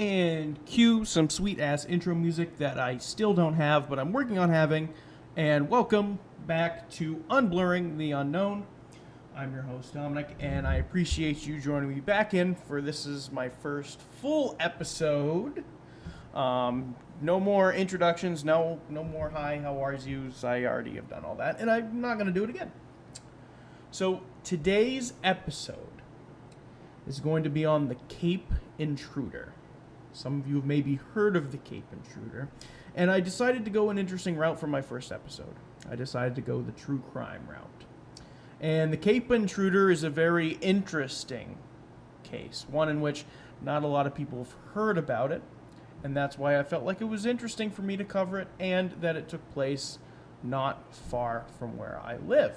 and cue some sweet-ass intro music that I still don't have, but I'm working on having. And welcome back to Unblurring the Unknown. I'm your host, Dominic, and I appreciate you joining me back in for this is my first full episode. No more introductions, no more hi, how are yous. I already have done all that, and I'm not going to do it again. So today's episode is going to be on the Cape Intruder. Some of you have maybe heard of the Cape Intruder, and I decided to go an interesting route for my first episode. I decided to go the true crime route. And the Cape Intruder is a very interesting case, one in which not a lot of people have heard about it, and that's why I felt like it was interesting for me to cover it, and that it took place not far from where I live.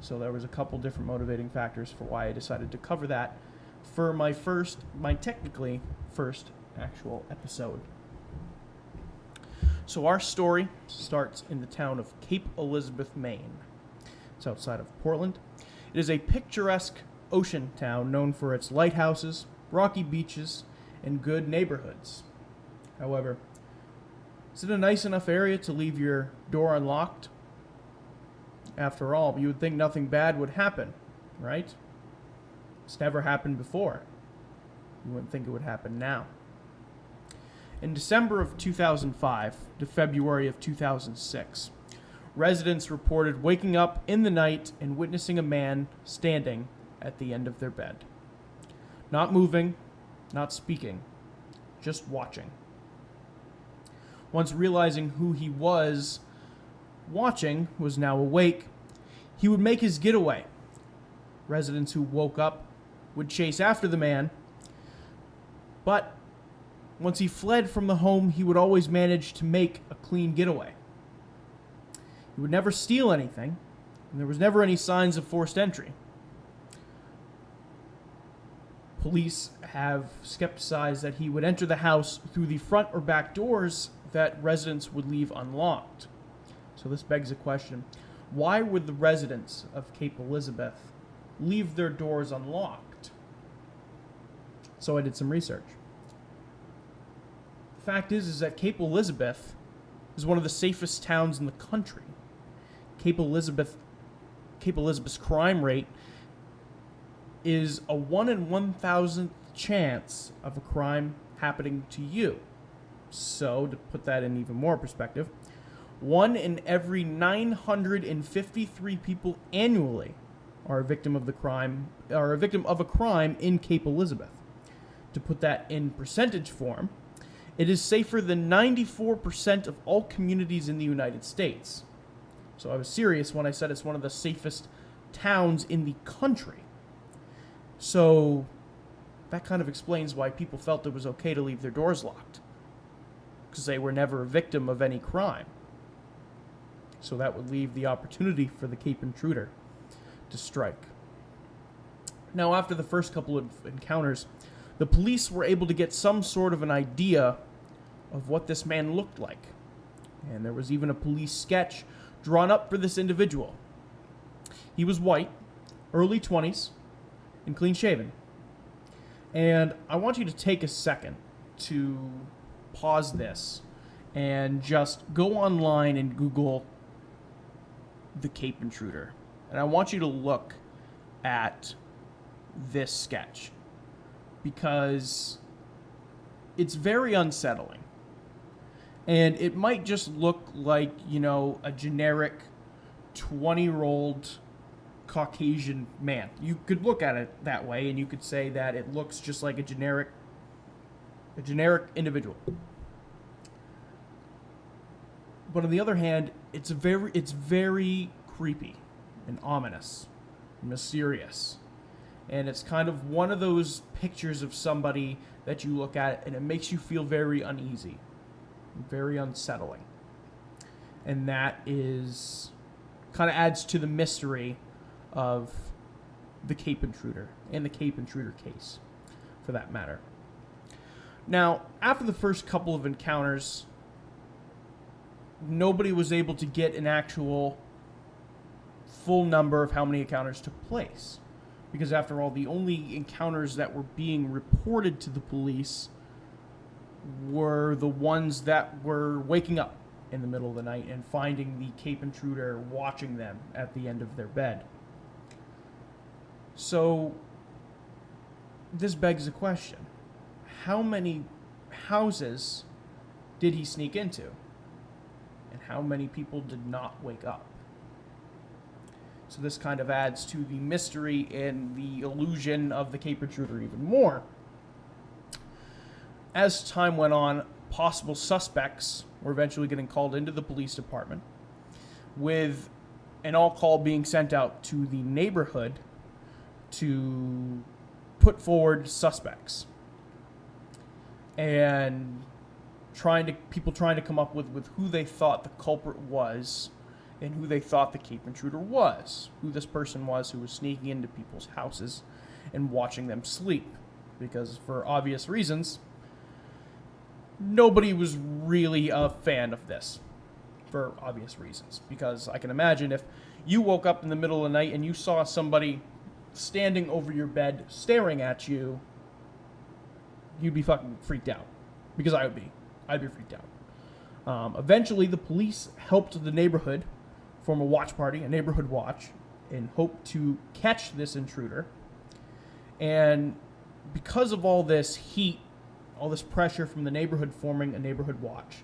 So there was a couple different motivating factors for why I decided to cover that for my technically first actual episode. So our story starts in the town of Cape Elizabeth, Maine. It's outside of Portland. It is a picturesque ocean town known for its lighthouses, rocky beaches, and good neighborhoods. However, is it a nice enough area to leave your door unlocked? After all, you would think nothing bad would happen, right? It's never happened before. You wouldn't think it would happen now. In December of 2005 to February of 2006, residents reported waking up in the night and witnessing a man standing at the end of their bed. Not moving, not speaking, just watching. Once realizing who he was watching was now awake, he would make his getaway. Residents who woke up would chase after the man, but once he fled from the home, he would always manage to make a clean getaway. He would never steal anything, and there was never any signs of forced entry. Police have skepticized that he would enter the house through the front or back doors that residents would leave unlocked. So this begs a question. Why would the residents of Cape Elizabeth leave their doors unlocked? So I did some research. The fact is that Cape Elizabeth is one of the safest towns in the country. Cape Elizabeth's crime rate is a 1 in 1,000th chance of a crime happening to you. So, to put that in even more perspective, 1 in every 953 people annually are a victim of a crime in Cape Elizabeth. To put that in percentage form, it is safer than 94% of all communities in the United States. So I was serious when I said it's one of the safest towns in the country. So that kind of explains why people felt it was okay to leave their doors locked, because they were never a victim of any crime. So that would leave the opportunity for the Cape Intruder to strike. Now, after the first couple of encounters, the police were able to get some sort of an idea of what this man looked like. And there was even a police sketch drawn up for this individual. He was white, early 20s, and clean-shaven. And I want you to take a second to pause this and just go online and Google the Cape Intruder. And I want you to look at this sketch, because it's very unsettling. And it might just look like, a generic 20-year-old Caucasian man. You could look at it that way, and you could say that it looks just like a generic individual. But on the other hand, it's very creepy and ominous and mysterious. And it's kind of one of those pictures of somebody that you look at and it makes you feel very uneasy, very unsettling. And that is kind of adds to the mystery of the Cape Intruder and the Cape Intruder case, for that matter. Now, after the first couple of encounters, nobody was able to get an actual full number of how many encounters took place. Because after all, the only encounters that were being reported to the police were the ones that were waking up in the middle of the night and finding the Cape Intruder watching them at the end of their bed. So, this begs the question. How many houses did he sneak into? And how many people did not wake up? So this kind of adds to the mystery and the illusion of the Cape Intruder even more. As time went on, possible suspects were eventually getting called into the police department, with an all-call being sent out to the neighborhood to put forward suspects. And people trying to come up with who they thought the culprit was and who they thought the Cape Intruder was, who this person was who was sneaking into people's houses and watching them sleep. Because for obvious reasons, nobody was really a fan of this. For obvious reasons. Because I can imagine if you woke up in the middle of the night and you saw somebody standing over your bed staring at you, you'd be fucking freaked out. Because I would be. I'd be freaked out. Eventually, the police helped the neighborhood form a watch party, a neighborhood watch, in hope to catch this intruder. And because of all this heat, all this pressure from the neighborhood forming a neighborhood watch,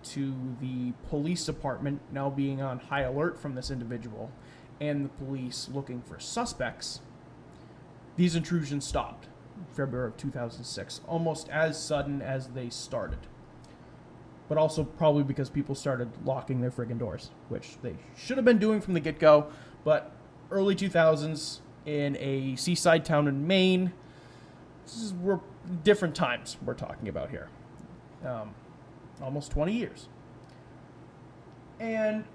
to the police department now being on high alert from this individual, and the police looking for suspects, these intrusions stopped in February of 2006, almost as sudden as they started. But also probably because people started locking their friggin' doors, which they should have been doing from the get-go. But early 2000s in a seaside town in Maine, we're different times we're talking about here. Almost 20 years. And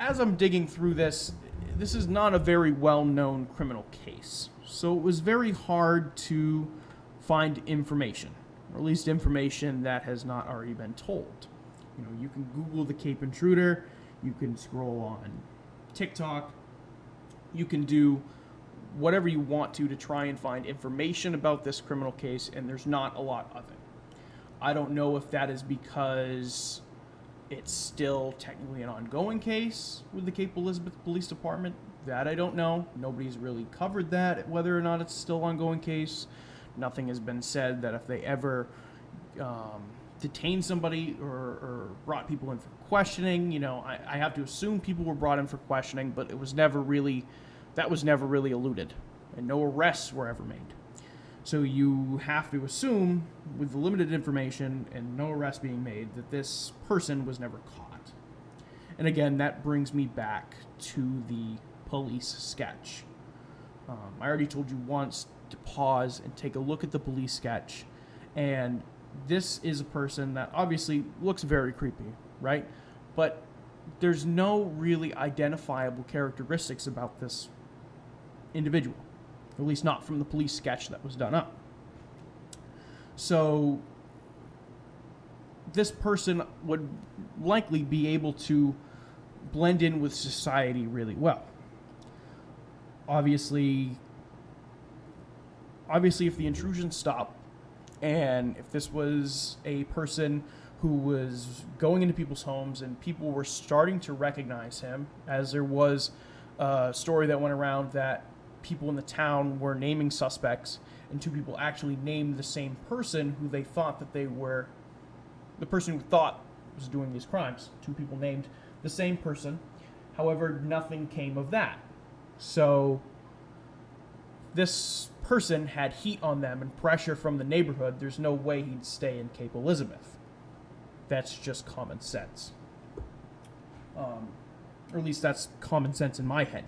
as I'm digging through this is not a very well-known criminal case. So it was very hard to find information. Or at least information that has not already been told. You know, you can Google the Cape Intruder, you can scroll on TikTok, you can do whatever you want to try and find information about this criminal case, and there's not a lot of it. I don't know if that is because it's still technically an ongoing case with the Cape Elizabeth Police Department. That I don't know. Nobody's really covered that, whether or not it's still an ongoing case. Nothing has been said that if they ever detained somebody or brought people in for questioning, you know, I have to assume people were brought in for questioning, but that was never really eluded, and no arrests were ever made. So you have to assume, with the limited information and no arrest being made, that this person was never caught. And again, that brings me back to the police sketch. I already told you once to pause and take a look at the police sketch, and this is a person that obviously looks very creepy, right? But there's no really identifiable characteristics about this individual, at least not from the police sketch that was done up. So this person would likely be able to blend in with society really well. Obviously, if the intrusions stop, and if this was a person who was going into people's homes and people were starting to recognize him, as there was a story that went around that people in the town were naming suspects, and two people actually named the same person who they thought that they were the person who thought was doing these crimes. Two people named the same person. However, nothing came of that. So this person had heat on them and pressure from the neighborhood. There's no way he'd stay in Cape Elizabeth. That's just common sense. Or at least that's common sense in my head.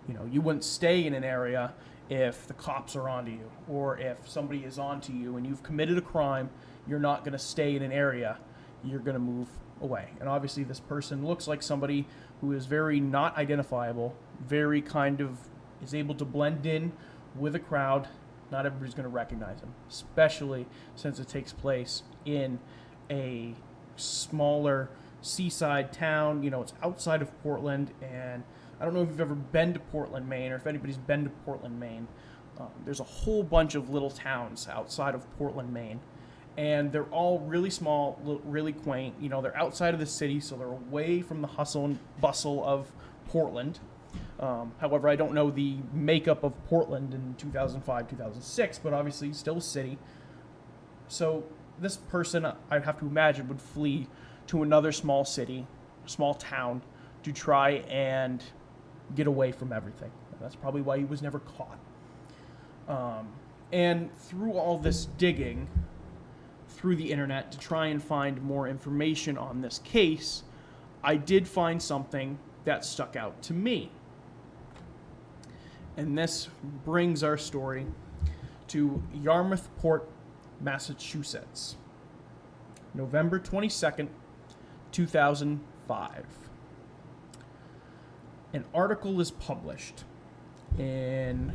You know, you wouldn't stay in an area if the cops are onto you, or if somebody is onto you and you've committed a crime. You're not going to stay in an area. You're going to move away. And obviously this person looks like somebody who is very not identifiable, very kind of is able to blend in with a crowd. Not everybody's going to recognize him, especially since it takes place in a smaller seaside town. You know, it's outside of Portland, and I don't know if you've ever been to Portland, Maine, or if anybody's been to Portland, Maine. There's a whole bunch of little towns outside of Portland, Maine, And they're all really small, really quaint. You know, they're outside of the city, so they're away from the hustle and bustle of Portland. However, I don't know the makeup of Portland in 2005, 2006, but obviously still a city. So this person, I'd have to imagine, would flee to another small city, small town, to try and get away from everything. That's probably why he was never caught. And through all this digging through the internet to try and find more information on this case, I did find something that stuck out to me. And this brings our story to Yarmouth Port, Massachusetts, November 22nd, 2005. An article is published in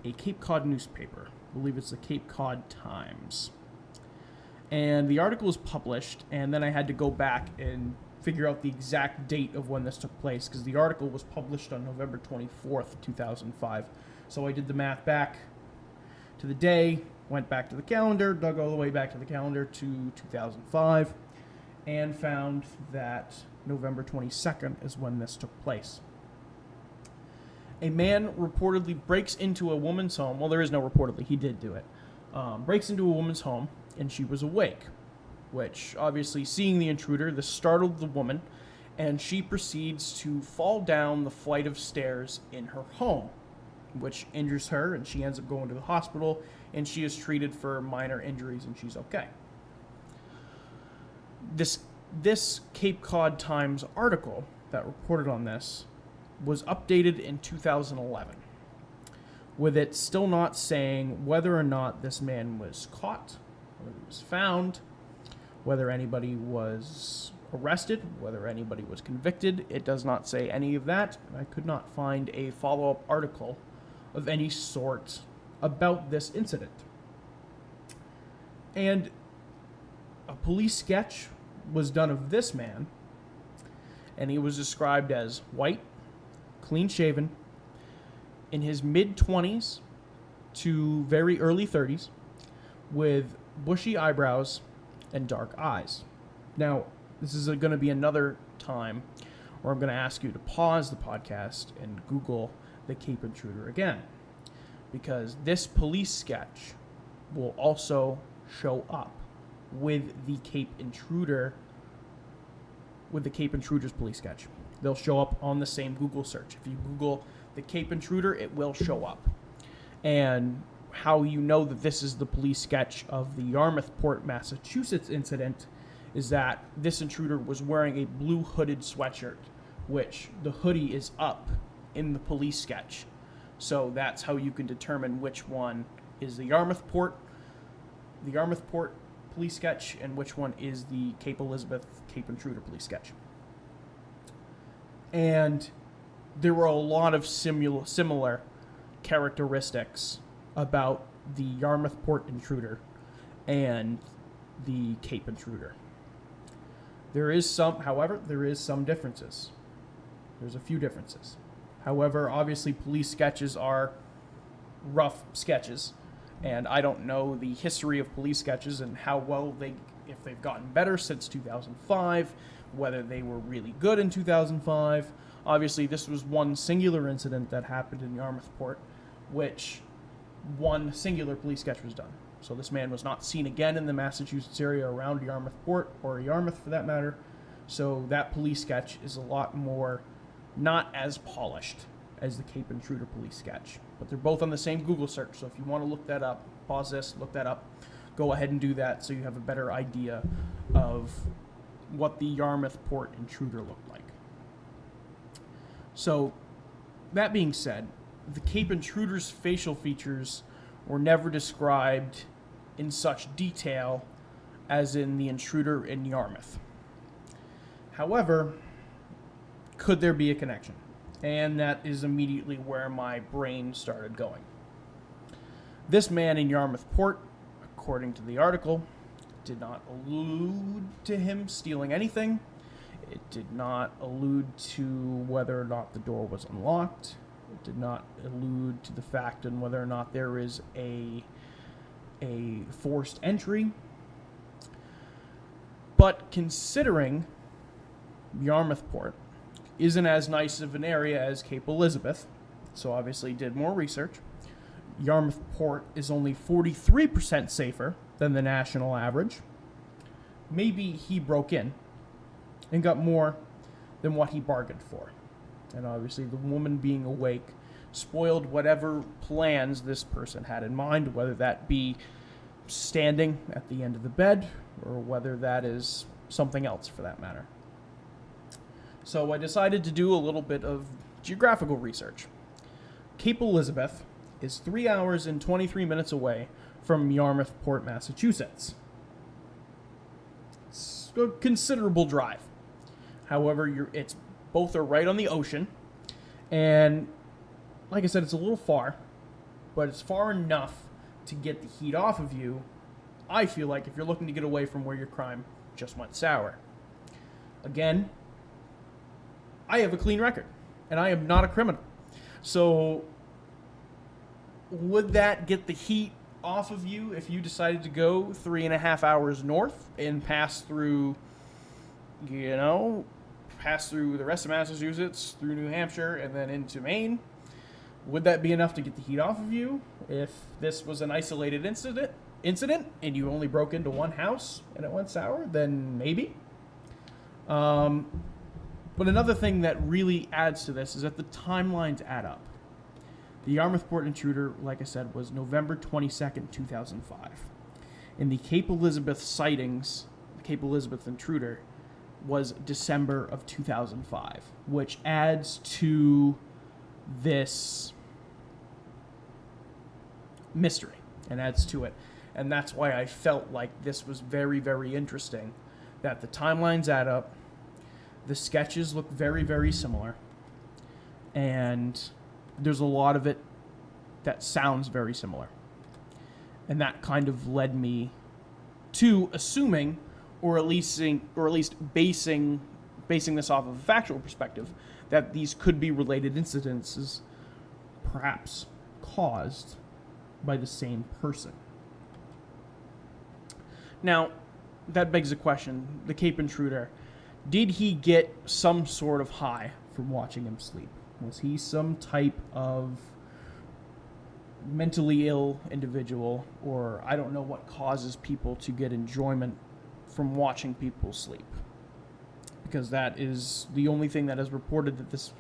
a Cape Cod newspaper. I believe it's the Cape Cod Times. And the article was published, and then I had to go back and figure out the exact date of when this took place, because the article was published on November 24th, 2005. So I did the math back to the day, went back to the calendar, dug all the way back to the calendar to 2005, and found that November 22nd is when this took place. A man reportedly breaks into a woman's home. Well, there is no reportedly. He did do it. Breaks into a woman's home, and she was awake, which, obviously, seeing the intruder, this startled the woman, and she proceeds to fall down the flight of stairs in her home, which injures her, and she ends up going to the hospital, and she is treated for minor injuries, and she's okay. This Cape Cod Times article that reported on this was updated in 2011, with it still not saying whether or not this man was caught, whether he was found, whether anybody was arrested, whether anybody was convicted. It does not say any of that. I could not find a follow-up article of any sort about this incident. And a police sketch was done of this man, and he was described as white, clean-shaven, in his mid-20s to very early 30s, with bushy eyebrows and dark eyes. Now, this is going to be another time where I'm going to ask you to pause the podcast and Google the Cape Intruder again, because this police sketch will also show up with the Cape Intruder, with the Cape Intruder's police sketch. They'll show up on the same Google search. If you Google the Cape Intruder, it will show up. And how you know that this is the police sketch of the Yarmouth Port, Massachusetts incident is that this intruder was wearing a blue hooded sweatshirt, which the hoodie is up in the police sketch. So that's how you can determine which one is the Yarmouth Port police sketch and which one is the Cape Elizabeth Cape Intruder police sketch. And there were a lot of similar characteristics about the Yarmouth Port Intruder and the Cape Intruder. There is some differences. There's a few differences. However, obviously police sketches are rough sketches, and I don't know the history of police sketches and how well if they've gotten better since 2005, whether they were really good in 2005. Obviously, this was one singular incident that happened in Yarmouth Port, which one singular police sketch was done. So this man was not seen again in the Massachusetts area around Yarmouth Port, or Yarmouth for that matter. So that police sketch is a lot more not as polished as the Cape Intruder police sketch. But they're both on the same Google search, so if you want to look that up, pause this, look that up, go ahead and do that so you have a better idea of what the Yarmouth Port Intruder looked like. So, that being said, the Cape Intruder's facial features were never described in such detail as in the intruder in Yarmouth. However, could there be a connection? And that is immediately where my brain started going. This man in Yarmouth Port, according to the article, did not allude to him stealing anything. It did not allude to whether or not the door was unlocked. It did not allude to the fact on whether or not there is a forced entry. But considering Yarmouthport isn't as nice of an area as Cape Elizabeth, so obviously did more research, Yarmouthport is only 43% safer than the national average. Maybe he broke in and got more than what he bargained for. And obviously the woman being awake spoiled whatever plans this person had in mind, whether that be standing at the end of the bed or whether that is something else for that matter. So I decided to do a little bit of geographical research. Cape Elizabeth is 3 hours and 23 minutes away from Yarmouthport, Massachusetts. It's a considerable drive. However, it's both are right on the ocean, and like I said, it's a little far, but it's far enough to get the heat off of you, I feel like, if you're looking to get away from where your crime just went sour. Again, I have a clean record, and I am not a criminal. So, would that get the heat off of you if you decided to go 3.5 hours north and pass through the rest of Massachusetts, through New Hampshire, and then into Maine? Would that be enough to get the heat off of you if this was an isolated incident and you only broke into one house and it went sour? Then maybe. But another thing that really adds to this is that the timelines add up. The Yarmouthport intruder, like I said, was November 22nd, 2005. And the Cape Elizabeth sightings, the Cape Elizabeth intruder, was December of 2005, which adds to this mystery and adds to it. And that's why I felt like this was very, very interesting, that the timelines add up, the sketches look very, very similar, and there's a lot of it that sounds very similar. And that kind of led me to assuming, or at least basing this off of a factual perspective, that these could be related incidences, perhaps caused by the same person. Now, that begs the question, the Cape Intruder, did he get some sort of high from watching him sleep? Was he some type of mentally ill individual, or I don't know what causes people to get enjoyment from watching people sleep? Because that is the only thing that is reported that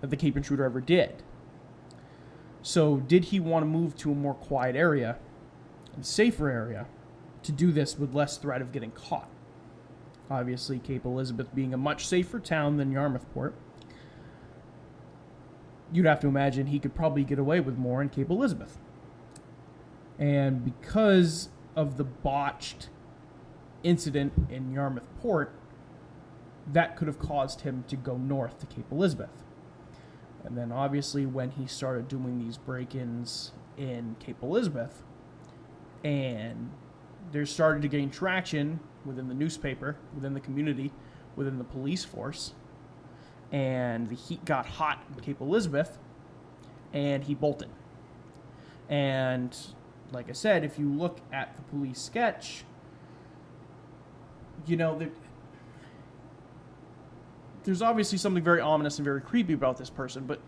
the Cape Intruder ever did. So did he want to move to a more quiet area, a safer area, to do this with less threat of getting caught? Obviously, Cape Elizabeth being a much safer town than Yarmouthport, you'd have to imagine he could probably get away with more in Cape Elizabeth. And because of the botched incident in Yarmouthport, that could have caused him to go north to Cape Elizabeth. And then obviously when he started doing these break-ins in Cape Elizabeth, and there started to gain traction within the newspaper, within the community, within the police force, and the heat got hot in Cape Elizabeth, and he bolted. And like I said, if you look at the police sketch, there's obviously something very ominous and very creepy about this person, but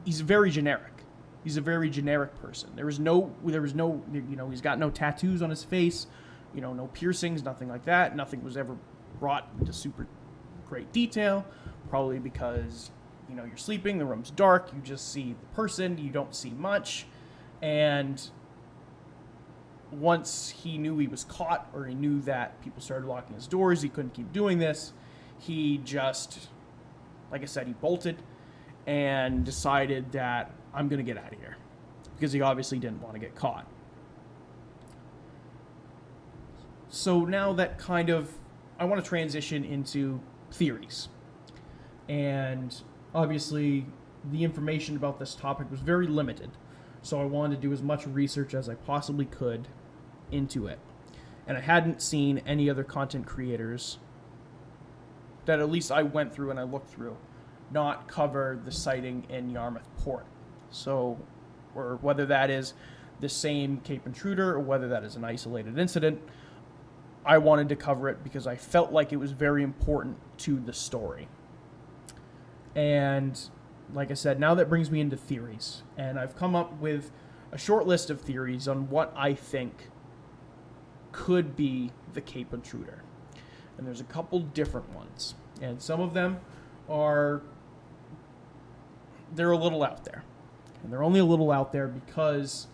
he's very generic. He's a very generic person. There was no, he's got no tattoos on his face, no piercings, nothing like that. Nothing was ever brought into super great detail, probably because, you're sleeping, the room's dark, you just see the person, you don't see much. And once he knew he was caught, or he knew that people started locking his doors, he couldn't keep doing this, he just, like I said, he bolted and decided that I'm going to get out of here, because he obviously didn't want to get caught. So now that I want to transition into theories. And obviously the information about this topic was very limited, so I wanted to do as much research as I possibly could into it. And I hadn't seen any other content creators that at least I went through and I looked through not cover the sighting in Yarmouthport. So, or whether that is the same Cape Intruder or whether that is an isolated incident, I wanted to cover it because I felt like it was very important to the story. And like I said, now that brings me into theories. And I've come up with a short list of theories on what I think could be the Cape Intruder. And there's a couple different ones. And some of them they're a little out there. And they're only a little out there because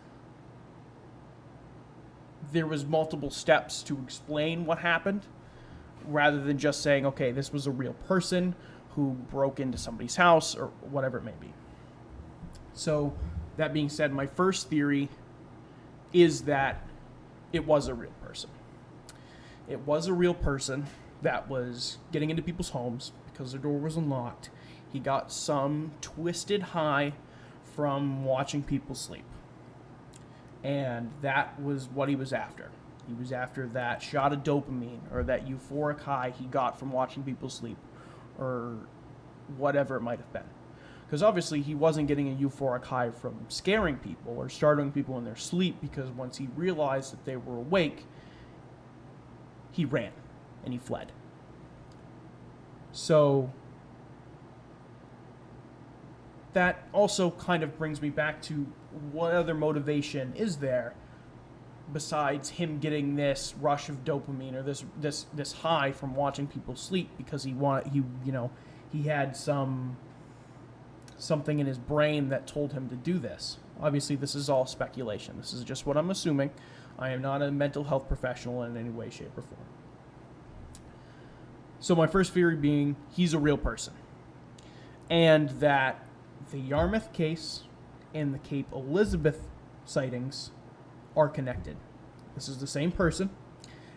there was multiple steps to explain what happened, rather than just saying, okay, this was a real person who broke into somebody's house or whatever it may be. So, that being said, my first theory is that it was a real person. It was a real person that was getting into people's homes because their door was unlocked. He got some twisted high from watching people sleep. And that was what he was after. He was after that shot of dopamine or that euphoric high he got from watching people sleep or whatever it might have been. Because obviously he wasn't getting a euphoric high from scaring people or startling people in their sleep, because once he realized that they were awake, he ran and he fled. So that also kind of brings me back to what other motivation is there besides him getting this rush of dopamine or this high from watching people sleep, because he had something in his brain that told him to do this. Obviously, this is all speculation. This is just what I'm assuming. I am not a mental health professional in any way, shape, or form. So my first theory being he's a real person, and that the Yarmouth case and the Cape Elizabeth sightings are connected. This is the same person,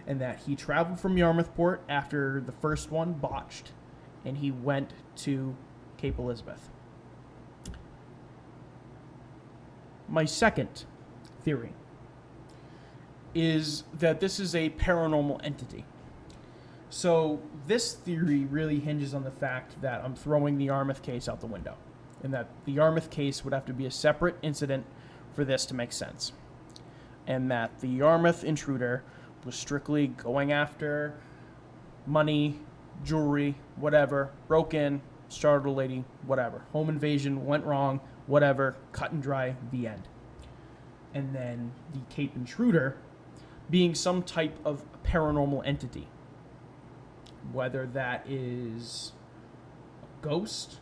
and that he traveled from Yarmouth Port after the first one botched, and he went to Cape Elizabeth. My second theory is that this is a paranormal entity. So this theory really hinges on the fact that I'm throwing the Yarmouth case out the window, and that the Yarmouth case would have to be a separate incident for this to make sense, and that the Yarmouth intruder was strictly going after money, jewelry, whatever, broke in, startled a lady, whatever, home invasion, went wrong, whatever, cut and dry, the end. And then the Cape Intruder being some type of paranormal entity, whether that is a ghost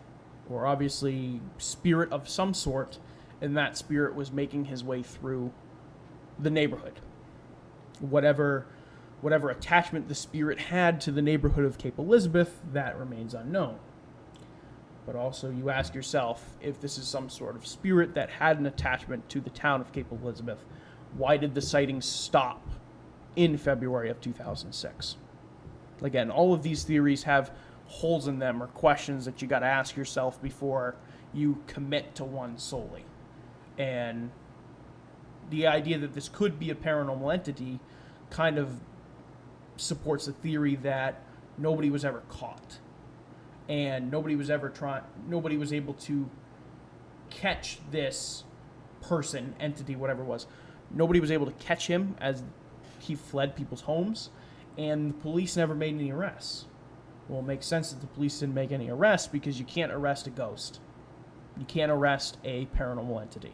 or obviously spirit of some sort, and that spirit was making his way through the neighborhood. Whatever attachment the spirit had to the neighborhood of Cape Elizabeth, that remains unknown. But also you ask yourself, if this is some sort of spirit that had an attachment to the town of Cape Elizabeth, why did the sightings stop in February of 2006? Again, all of these theories have holes in them or questions that you got to ask yourself before you commit to one solely. And the idea that this could be a paranormal entity kind of supports the theory that nobody was ever caught, and nobody was able to catch this person, entity, whatever it was. Nobody was able to catch him as he fled people's homes, and the police never made any arrests. Well, it makes sense that the police didn't make any arrests, because you can't arrest a ghost. You can't arrest a paranormal entity.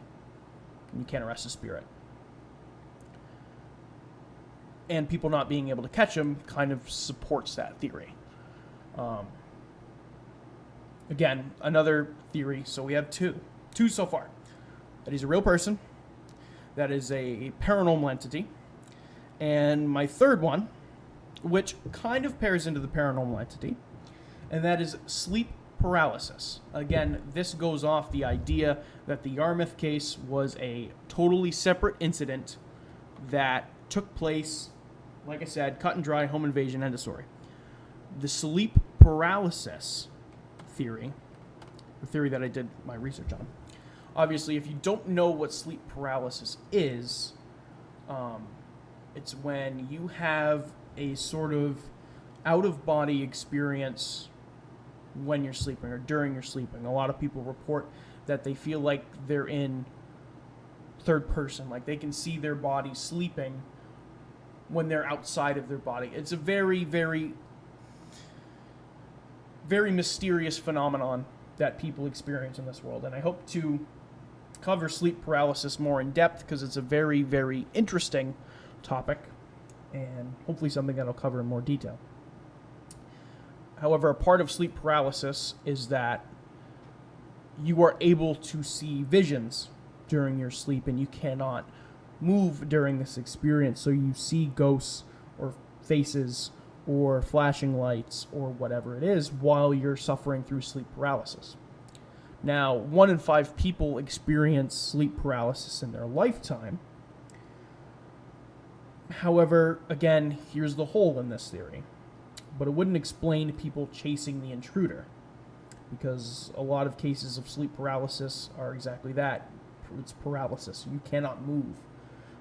You can't arrest a spirit. And people not being able to catch him kind of supports that theory. Again, another theory. So we have two so far. That he's a real person, that is a paranormal entity, and my third one, which kind of pairs into the paranormal entity, and that is sleep paralysis. Again, this goes off the idea that the Yarmouth case was a totally separate incident that took place, like I said, cut and dry, home invasion, end of story. The sleep paralysis theory, the theory that I did my research on. Obviously, if you don't know what sleep paralysis is, it's when you have a sort of out-of-body experience when you're sleeping or during your sleeping. A lot of people report that they feel like they're in third person, like they can see their body sleeping when they're outside of their body. It's a very, very, very mysterious phenomenon that people experience in this world. And I hope to cover sleep paralysis more in depth because it's a very, very interesting topic and hopefully something that I'll cover in more detail. However, a part of sleep paralysis is that you are able to see visions during your sleep and you cannot move during this experience. So you see ghosts or faces or flashing lights or whatever it is while you're suffering through sleep paralysis. Now, 1 in 5 people experience sleep paralysis in their lifetime. However, again, here's the hole in this theory. But it wouldn't explain people chasing the intruder, because a lot of cases of sleep paralysis are exactly that. It's paralysis. You cannot move.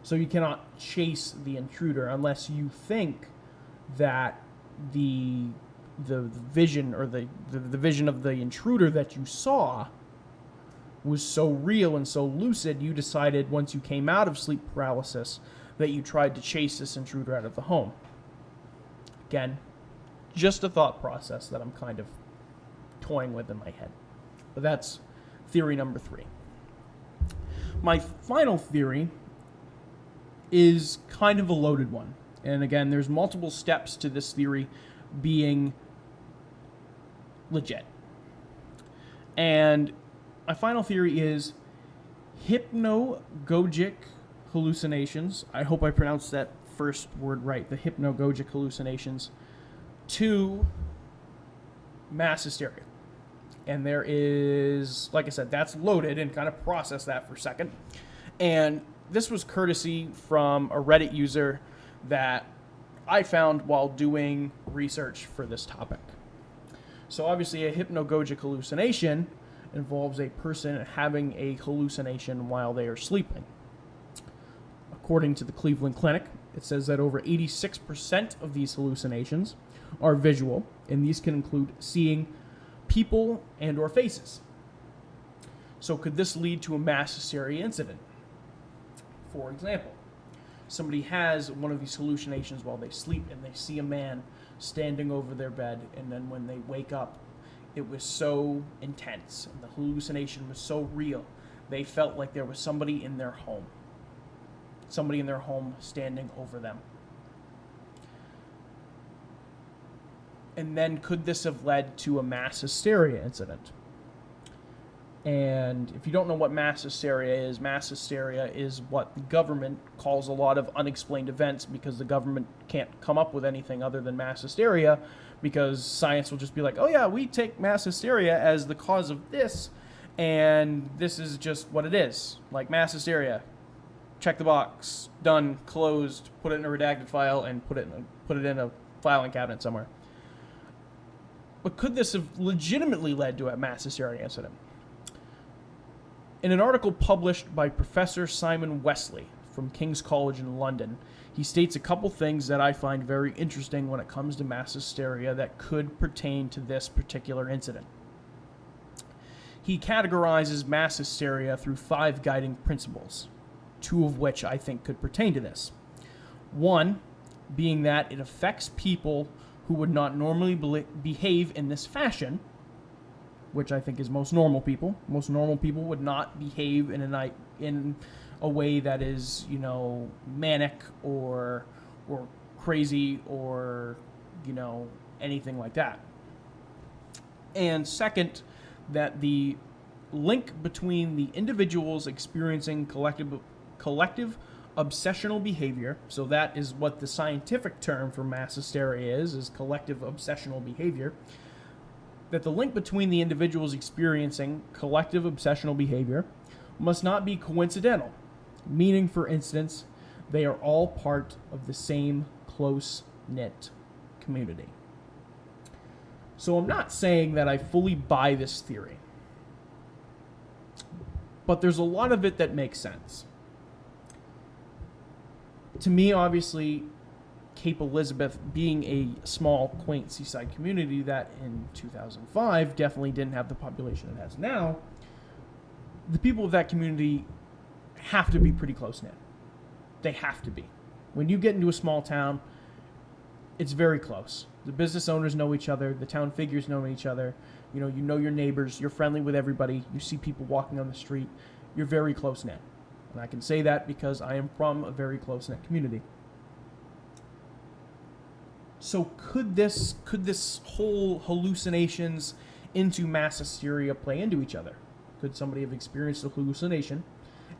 So you cannot chase the intruder unless you think that the vision or the vision of the intruder that you saw was so real and so lucid, you decided once you came out of sleep paralysis that you tried to chase this intruder out of the home. Again, just a thought process that I'm kind of toying with in my head. But that's theory number 3. My final theory is kind of a loaded one. And again, there's multiple steps to this theory being legit. And my final theory is hypnagogic hallucinations. I hope I pronounced that first word right, the hypnagogic hallucinations, to mass hysteria. And there is, like I said, that's loaded, and kind of process that for a second. And this was courtesy from a Reddit user that I found while doing research for this topic. So obviously a hypnagogic hallucination involves a person having a hallucination while they are sleeping. According to the Cleveland Clinic, it says that over 86% of these hallucinations are visual, and these can include seeing people and or faces. So could this lead to a mass hysteria incident? For example, somebody has one of these hallucinations while they sleep and they see a man standing over their bed, and then when they wake up, it was so intense and the hallucination was so real, they felt like there was somebody in their home standing over them. And then could this have led to a mass hysteria incident? And if you don't know what mass hysteria is what the government calls a lot of unexplained events, because the government can't come up with anything other than mass hysteria, because science will just be like, oh yeah, we take mass hysteria as the cause of this, and this is just what it is. Like mass hysteria, check the box, done, closed, put it in a redacted file, and put it in a filing cabinet somewhere. But could this have legitimately led to a mass hysteria incident? In an article published by Professor Simon Wesley from King's College in London, he states a couple things that I find very interesting when it comes to mass hysteria that could pertain to this particular incident. He categorizes mass hysteria through 5 guiding principles, 2 of which I think could pertain to this. 1 being that it affects people who would not normally behave in this fashion, which I think is most normal people. Most normal people would not behave in a way that is, manic or crazy or, anything like that. And second, that the link between the individuals experiencing collective obsessional behavior, so that is what the scientific term for mass hysteria is collective obsessional behavior, that the link between the individuals experiencing collective obsessional behavior must not be coincidental, meaning, for instance, they are all part of the same close-knit community. So I'm not saying that I fully buy this theory, but there's a lot of it that makes sense. To me, obviously, Cape Elizabeth being a small, quaint seaside community that in 2005 definitely didn't have the population it has now, the people of that community have to be pretty close-knit. They have to be. When you get into a small town, it's very close. The business owners know each other. The town figures know each other. You know your neighbors. You're friendly with everybody. You see people walking on the street. You're very close-knit. And I can say that because I am from a very close-knit community. So could this whole hallucinations into mass hysteria play into each other? Could somebody have experienced a hallucination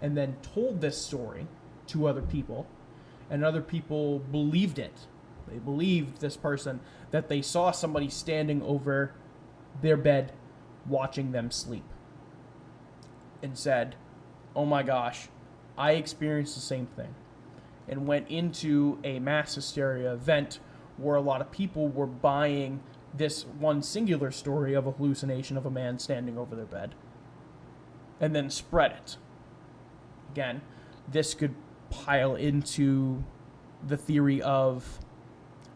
and then told this story to other people, and other people believed it? They believed this person, that they saw somebody standing over their bed watching them sleep, and said, oh my gosh, I experienced the same thing, and went into a mass hysteria event where a lot of people were buying this one singular story of a hallucination of a man standing over their bed, and then spread it. Again, this could pile into the theory of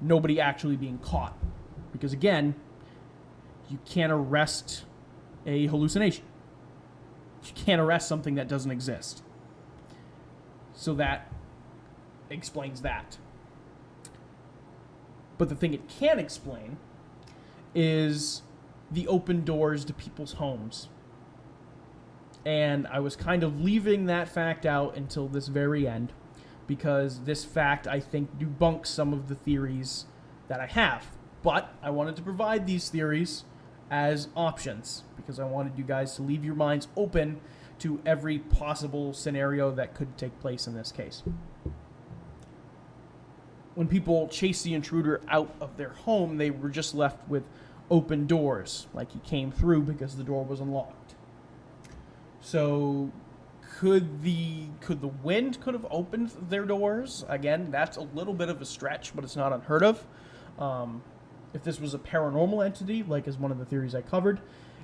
nobody actually being caught. Because again, you can't arrest a hallucination. You can't arrest something that doesn't exist. So that explains that. But the thing it can't explain is the open doors to people's homes. And I was kind of leaving that fact out until this very end, because this fact, I think, debunks some of the theories that I have. But I wanted to provide these theories as options, because I wanted you guys to leave your minds open to every possible scenario that could take place in this case. When people chased the intruder out of their home, they were just left with open doors, like he came through because the door was unlocked. So could the wind could have opened their doors? Again, that's a little bit of a stretch, but it's not unheard of. If this was a paranormal entity, like is one of the theories I covered,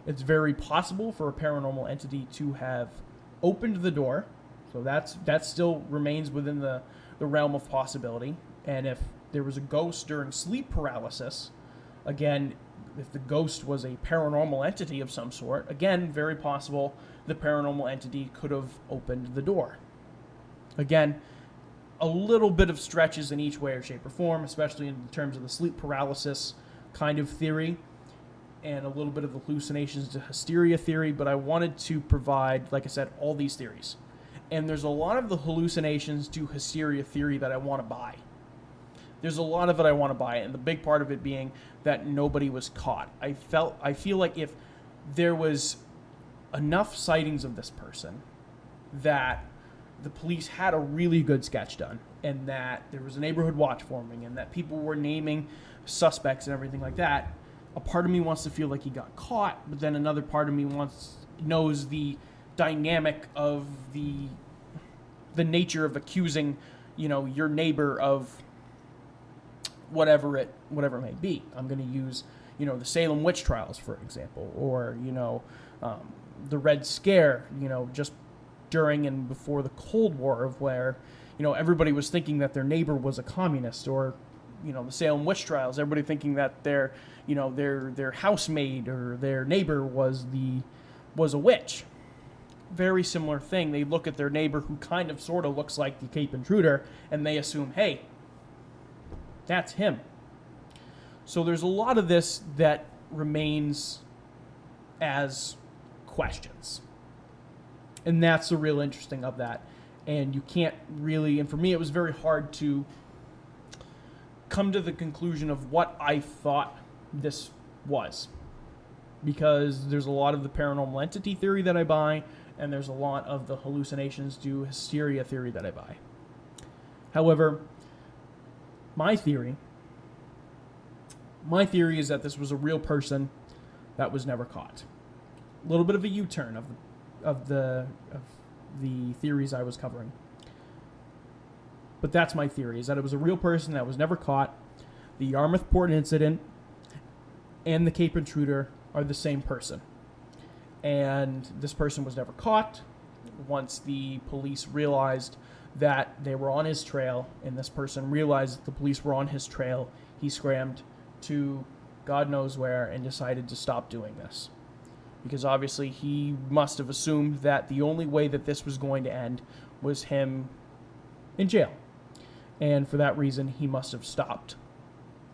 it's very possible for a paranormal entity to have opened the door. So that still remains within the realm of possibility. And if there was a ghost during sleep paralysis, again, if the ghost was a paranormal entity of some sort, again, very possible the paranormal entity could have opened the door. Again, a little bit of stretches in each way or shape or form, especially in terms of the sleep paralysis kind of theory, and a little bit of the hallucinations to hysteria theory, but I wanted to provide, like I said, all these theories. And there's a lot of the hallucinations to hysteria theory that I want to buy. There's a lot of it I want to buy, and the big part of it being that nobody was caught. I feel like if there was enough sightings of this person that the police had a really good sketch done, and that there was a neighborhood watch forming, and that people were naming suspects and everything like that, a part of me wants to feel like he got caught, but then another part of me knows the dynamic of the nature of accusing, your neighbor of whatever it may be. I'm going to use, the Salem witch trials, for example, or, the Red Scare, just during and before the Cold War, of where, everybody was thinking that their neighbor was a communist, or, the Salem witch trials, everybody thinking that their housemaid or their neighbor was a witch. Very similar thing. They look at their neighbor who kind of sort of looks like the Cape Intruder, and they assume, hey, that's him. So there's a lot of this that remains as questions. And that's the real interesting of that. And you can't really, and for me it was very hard to come to the conclusion of what I thought this was. Because there's a lot of the paranormal entity theory that I buy, and there's a lot of the hallucinations to hysteria theory that I buy. However, my theory is that this was a real person that was never caught. A little bit of a U-turn of the theories I was covering. But that's my theory, is that it was a real person that was never caught. The Yarmouth Port incident and the Cape Intruder are the same person. And this person was never caught. Once the police realized that they were on his trail, and this person realized that the police were on his trail, he scrammed to God knows where and decided to stop doing this. Because obviously he must have assumed that the only way that this was going to end was him in jail. and for that reason, he must have stopped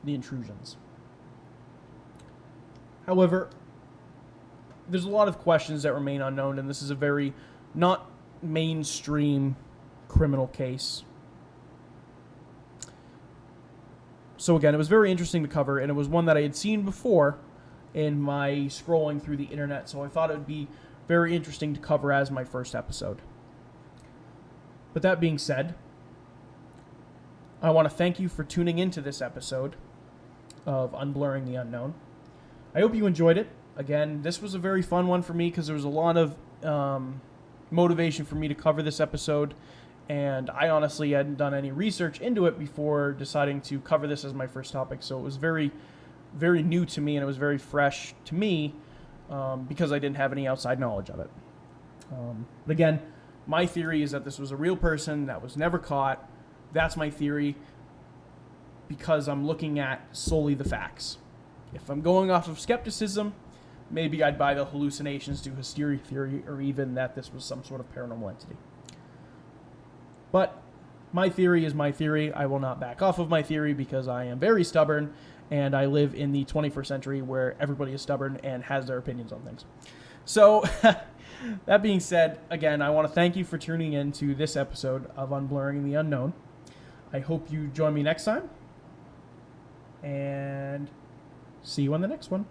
the intrusions. However, there's a lot of questions that remain unknown, and this is a very not mainstream criminal case. So again, it was very interesting to cover, and it was one that I had seen before in my scrolling through the internet, so I thought it would be very interesting to cover as my first episode. But that being said, I want to thank you for tuning into this episode of Unblurring the Unknown. I hope you enjoyed it. Again, this was a very fun one for me because there was a lot of motivation for me to cover this episode, and I honestly hadn't done any research into it before deciding to cover this as my first topic, so it was very, very new to me, and it was very fresh to me because I didn't have any outside knowledge of it. But again, my theory is that this was a real person that was never caught. That's my theory because I'm looking at solely the facts. If I'm going off of skepticism, maybe I'd buy the hallucinations to hysteria theory, or even that this was some sort of paranormal entity. But my theory is my theory. I will not back off of my theory because I am very stubborn, and I live in the 21st century where everybody is stubborn and has their opinions on things. So, that being said, again, I want to thank you for tuning in to this episode of Unblurring the Unknown. I hope you join me next time, and see you on the next one.